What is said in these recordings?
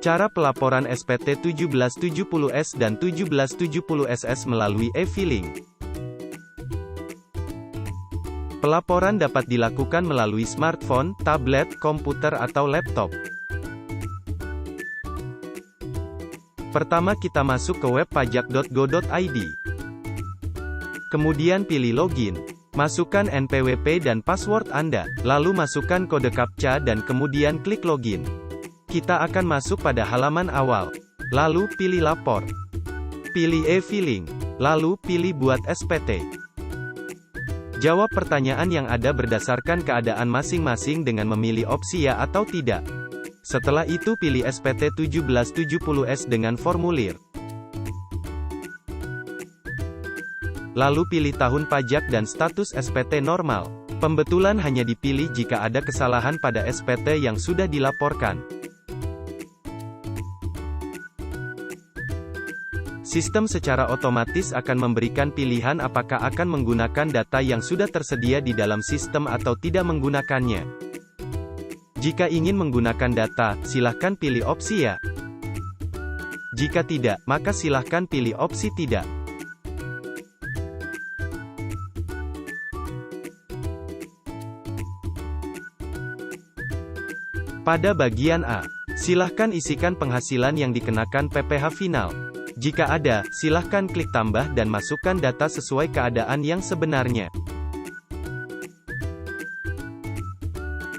Cara pelaporan SPT 1770S dan 1770SS melalui e-filing. Pelaporan dapat dilakukan melalui smartphone, tablet, komputer atau laptop. Pertama kita masuk ke web pajak.go.id. Kemudian pilih login. Masukkan NPWP dan password Anda, lalu masukkan kode CAPTCHA dan kemudian klik login. Kita akan masuk pada halaman awal. Lalu pilih lapor. Pilih e-filing. Lalu pilih buat SPT. Jawab pertanyaan yang ada berdasarkan keadaan masing-masing dengan memilih opsi ya atau tidak. Setelah itu pilih SPT 1770S dengan formulir. Lalu pilih tahun pajak dan status SPT normal. Pembetulan hanya dipilih jika ada kesalahan pada SPT yang sudah dilaporkan. Sistem secara otomatis akan memberikan pilihan apakah akan menggunakan data yang sudah tersedia di dalam sistem atau tidak menggunakannya. Jika ingin menggunakan data, silahkan pilih opsi ya. Jika tidak, maka silahkan pilih opsi tidak. Pada bagian A, silahkan isikan penghasilan yang dikenakan PPh final. Jika ada, silahkan klik tambah dan masukkan data sesuai keadaan yang sebenarnya.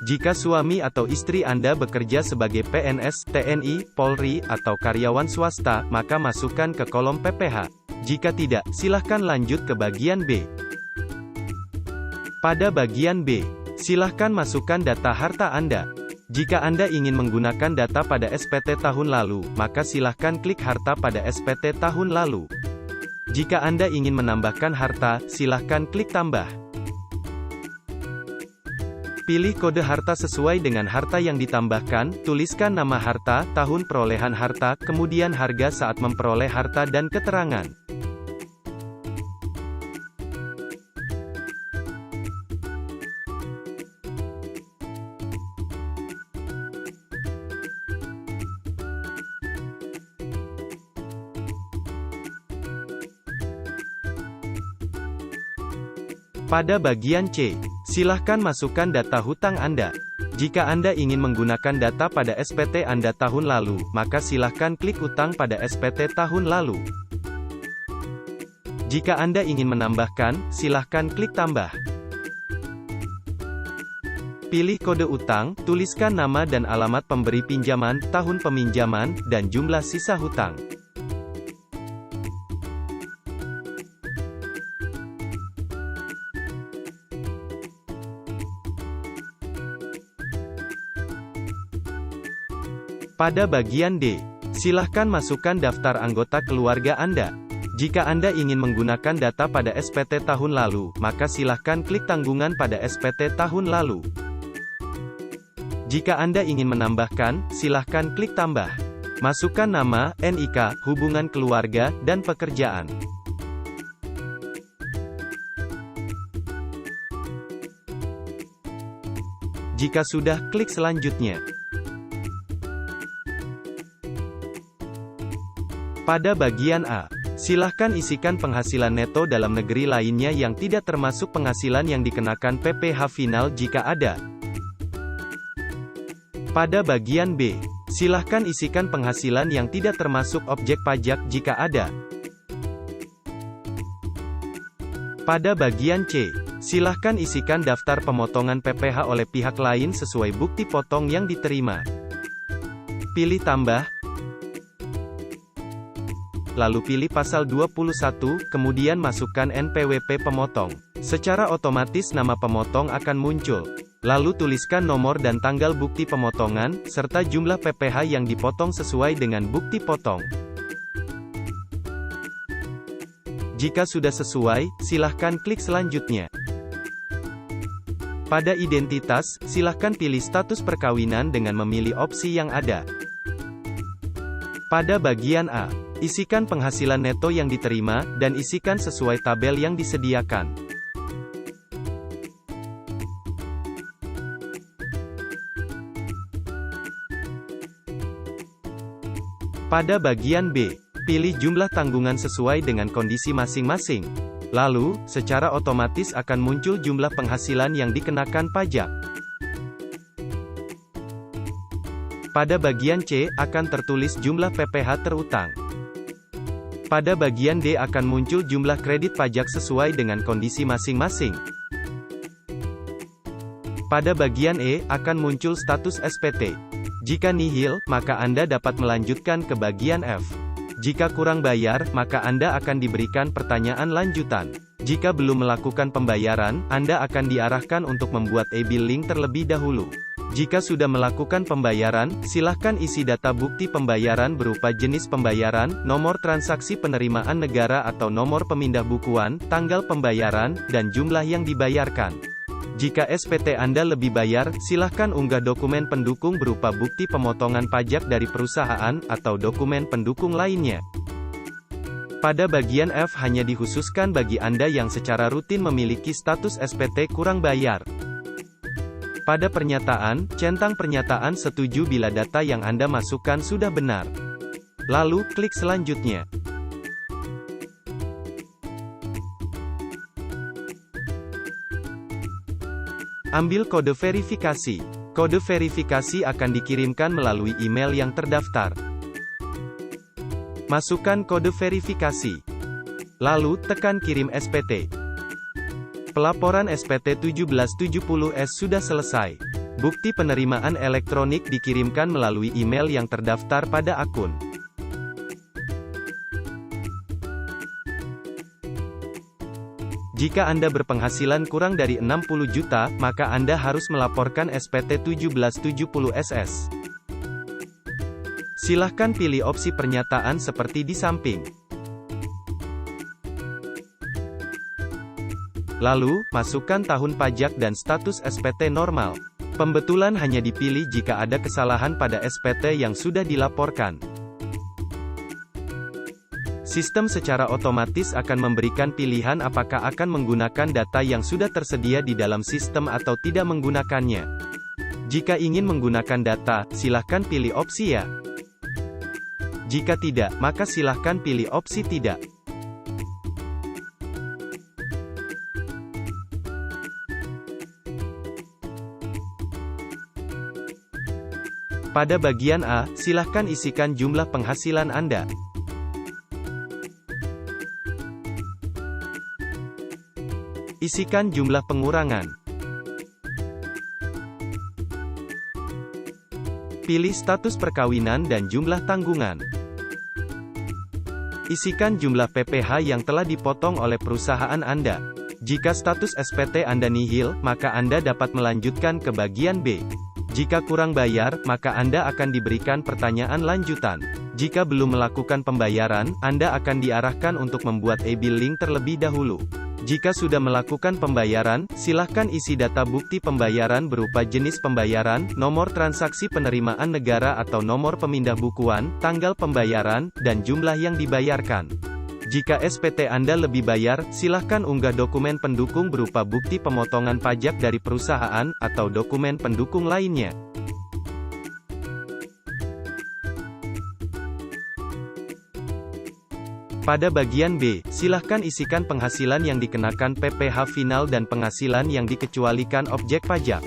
Jika suami atau istri Anda bekerja sebagai PNS, TNI, Polri, atau karyawan swasta, maka masukkan ke kolom PPh. Jika tidak, silahkan lanjut ke bagian B. Pada bagian B, silahkan masukkan data harta Anda. Jika Anda ingin menggunakan data pada SPT tahun lalu, maka silahkan klik harta pada SPT tahun lalu. Jika Anda ingin menambahkan harta, silahkan klik tambah. Pilih kode harta sesuai dengan harta yang ditambahkan, tuliskan nama harta, tahun perolehan harta, kemudian harga saat memperoleh harta dan keterangan. Pada bagian C, silahkan masukkan data hutang Anda. Jika Anda ingin menggunakan data pada SPT Anda tahun lalu, maka silahkan klik utang pada SPT tahun lalu. Jika Anda ingin menambahkan, silahkan klik tambah. Pilih kode utang, tuliskan nama dan alamat pemberi pinjaman, tahun peminjaman, dan jumlah sisa hutang. Pada bagian D, silahkan masukkan daftar anggota keluarga Anda. Jika Anda ingin menggunakan data pada SPT tahun lalu, maka silahkan klik tanggungan pada SPT tahun lalu. Jika Anda ingin menambahkan, silahkan klik tambah. Masukkan nama, NIK, hubungan keluarga, dan pekerjaan. Jika sudah, klik selanjutnya. Pada bagian A, silahkan isikan penghasilan neto dalam negeri lainnya yang tidak termasuk penghasilan yang dikenakan PPh final jika ada. Pada bagian B, silahkan isikan penghasilan yang tidak termasuk objek pajak jika ada. Pada bagian C, silahkan isikan daftar pemotongan PPh oleh pihak lain sesuai bukti potong yang diterima. Pilih tambah. Lalu pilih pasal 21, kemudian masukkan NPWP pemotong. Secara otomatis nama pemotong akan muncul. Lalu tuliskan nomor dan tanggal bukti pemotongan, serta jumlah PPh yang dipotong sesuai dengan bukti potong. Jika sudah sesuai, silahkan klik selanjutnya. Pada identitas, silahkan pilih status perkawinan dengan memilih opsi yang ada. Pada bagian A, isikan penghasilan neto yang diterima, dan isikan sesuai tabel yang disediakan. Pada bagian B, pilih jumlah tanggungan sesuai dengan kondisi masing-masing. Lalu, secara otomatis akan muncul jumlah penghasilan yang dikenakan pajak. Pada bagian C, akan tertulis jumlah PPh terutang. Pada bagian D akan muncul jumlah kredit pajak sesuai dengan kondisi masing-masing. Pada bagian E, akan muncul status SPT. Jika nihil, maka Anda dapat melanjutkan ke bagian F. Jika kurang bayar, maka Anda akan diberikan pertanyaan lanjutan. Jika belum melakukan pembayaran, Anda akan diarahkan untuk membuat e-bill link terlebih dahulu. Jika sudah melakukan pembayaran, silahkan isi data bukti pembayaran berupa jenis pembayaran, nomor transaksi penerimaan negara atau nomor pemindah bukuan, tanggal pembayaran, dan jumlah yang dibayarkan. Jika SPT Anda lebih bayar, silahkan unggah dokumen pendukung berupa bukti pemotongan pajak dari perusahaan, atau dokumen pendukung lainnya. Pada bagian F hanya dikhususkan bagi Anda yang secara rutin memiliki status SPT kurang bayar. Pada pernyataan, centang pernyataan setuju bila data yang Anda masukkan sudah benar. Lalu, klik selanjutnya. Ambil kode verifikasi. Kode verifikasi akan dikirimkan melalui email yang terdaftar. Masukkan kode verifikasi. Lalu, tekan kirim SPT. Pelaporan SPT 1770S sudah selesai. Bukti penerimaan elektronik dikirimkan melalui email yang terdaftar pada akun. Jika Anda berpenghasilan kurang dari 60 juta, maka Anda harus melaporkan SPT 1770SS. Silahkan pilih opsi pernyataan seperti di samping. Lalu, masukkan tahun pajak dan status SPT normal. Pembetulan hanya dipilih jika ada kesalahan pada SPT yang sudah dilaporkan. Sistem secara otomatis akan memberikan pilihan apakah akan menggunakan data yang sudah tersedia di dalam sistem atau tidak menggunakannya. Jika ingin menggunakan data, silahkan pilih opsi ya. Jika tidak, maka silahkan pilih opsi tidak. Pada bagian A, silahkan isikan jumlah penghasilan Anda. Isikan jumlah pengurangan. Pilih status perkawinan dan jumlah tanggungan. Isikan jumlah PPh yang telah dipotong oleh perusahaan Anda. Jika status SPT Anda nihil, maka Anda dapat melanjutkan ke bagian B. Jika kurang bayar, maka Anda akan diberikan pertanyaan lanjutan. Jika belum melakukan pembayaran, Anda akan diarahkan untuk membuat e-bill link terlebih dahulu. Jika sudah melakukan pembayaran, silahkan isi data bukti pembayaran berupa jenis pembayaran, nomor transaksi penerimaan negara atau nomor pemindah bukuan, tanggal pembayaran, dan jumlah yang dibayarkan. Jika SPT Anda lebih bayar, silahkan unggah dokumen pendukung berupa bukti pemotongan pajak dari perusahaan, atau dokumen pendukung lainnya. Pada bagian B, silahkan isikan penghasilan yang dikenakan PPh final dan penghasilan yang dikecualikan objek pajak.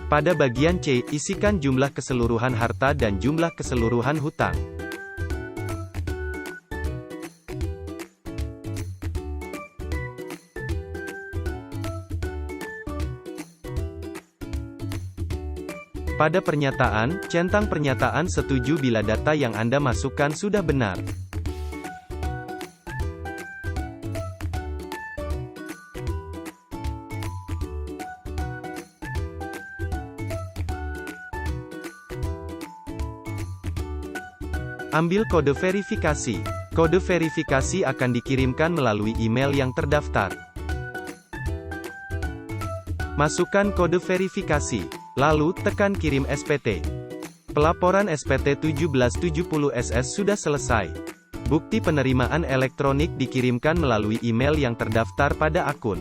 Pada bagian C, isikan jumlah keseluruhan harta dan jumlah keseluruhan hutang. Pada pernyataan, centang pernyataan setuju bila data yang Anda masukkan sudah benar. Ambil kode verifikasi. Kode verifikasi akan dikirimkan melalui email yang terdaftar. Masukkan kode verifikasi. Lalu, tekan kirim SPT. Pelaporan SPT 1770SS sudah selesai. Bukti penerimaan elektronik dikirimkan melalui email yang terdaftar pada akun.